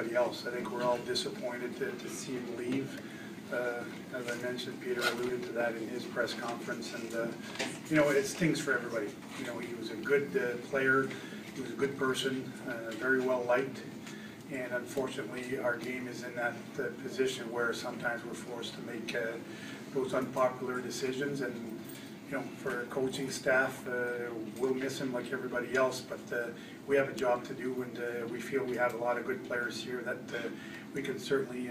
else. I think we're all disappointed to see him leave. As I mentioned, Peter alluded to that in his press conference, and it stings for everybody. He was a good player, he was a good person, very well liked, and unfortunately our game is in that position where sometimes we're forced to make those unpopular decisions, and for coaching staff, we'll miss him like everybody else, but we have a job to do, and we feel we have a lot of good players here that we can certainly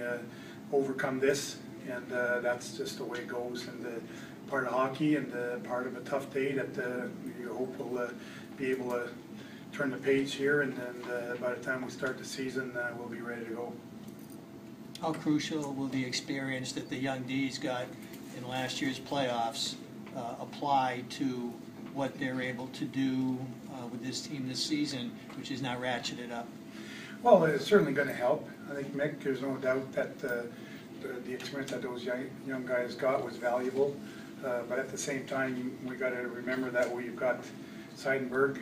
overcome this, and that's just the way it goes, and part of hockey, and part of a tough day that you hope we'll be able to turn the page here, and then by the time we start the season, we'll be ready to go. How crucial will the experience that the young D's got in last year's playoffs apply to what they're able to do with this team this season, which is now ratcheted up? Well, it's certainly going to help. I think, Mick, there's no doubt that the experience that those young guys got was valuable. But at the same time, we got to remember that we've got Seidenberg,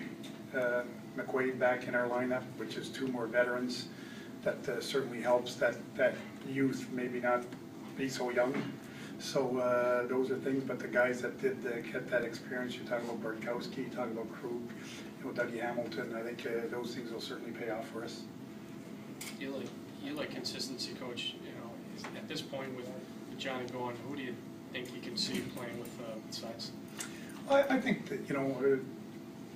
McQuaid back in our lineup, which is two more veterans. That certainly helps that youth maybe not be so young. So those are things, but the guys that did get that experience, you're talking about Bartkowski, you're talking about Krug, Dougie Hamilton, I think those things will certainly pay off for us. You like consistency, Coach. At this point with Johnny going, who do you think you can see playing with sides? I think that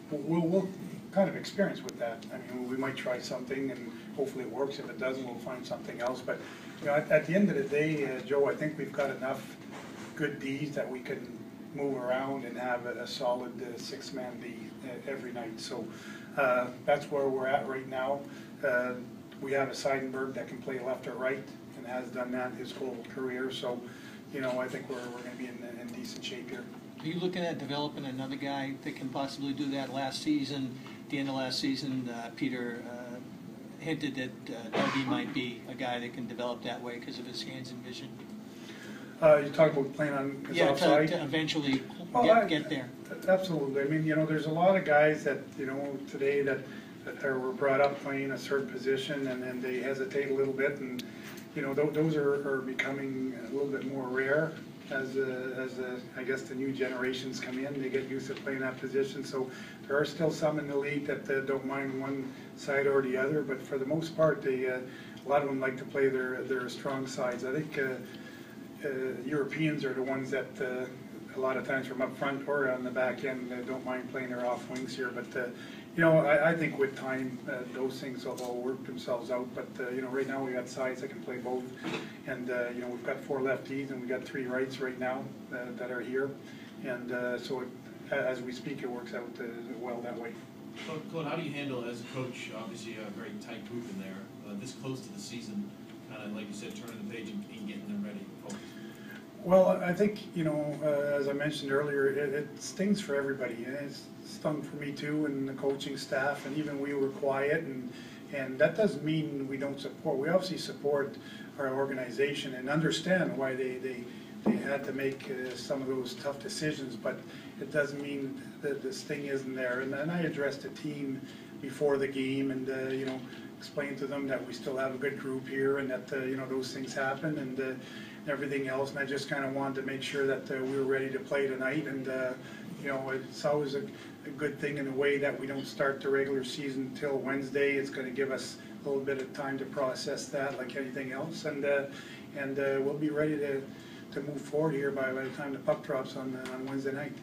we'll kind of experience with that. I mean, we might try something, and hopefully it works. If it doesn't, we'll find something else. But at the end of the day, Joe, I think we've got enough good Ds that we can move around and have a solid six-man D every night. So that's where we're at right now. We have a Seidenberg that can play left or right and has done that his whole career. So, I think we're going to be in decent shape here. Are you looking at developing another guy that can possibly do that? Last season, at the end of last season, Peter hinted that Dougie might be a guy that can develop that way because of his hands and vision. You talk about playing on his offside? To eventually get there. Absolutely. I mean, there's a lot of guys that, today that were brought up playing a certain position, and then they hesitate a little bit, and, those are becoming a little bit more rare as I guess the new generations come in. They get used to playing that position. So there are still some in the league that don't mind one side or the other, but for the most part, a lot of them like to play their strong sides. I think Europeans are the ones that a lot of times from up front or on the back end don't mind playing their off wings here. But I think with time those things will all work themselves out. But right now we got sides that can play both, and we've got 4 lefties and we got 3 rights right now that are here, and so as we speak, it works out well that way. Claude, how do you handle, as a coach, obviously a very tight group in there, this close to the season, kind of like you said, turning the page and getting them ready? Well, I think, as I mentioned earlier, it stings for everybody. It's stung for me too, and the coaching staff, and even we were quiet, and that doesn't mean we don't support. We obviously support our organization and understand why they had to make some of those tough decisions, but it doesn't mean that the sting isn't there. And I addressed the team before the game, and explained to them that we still have a good group here, and that those things happen, and everything else. And I just kind of wanted to make sure that we were ready to play tonight. And it's always a good thing in a way that we don't start the regular season till Wednesday. It's going to give us a little bit of time to process that, like anything else, and we'll be ready to move forward here by the time the puck drops on Wednesday night.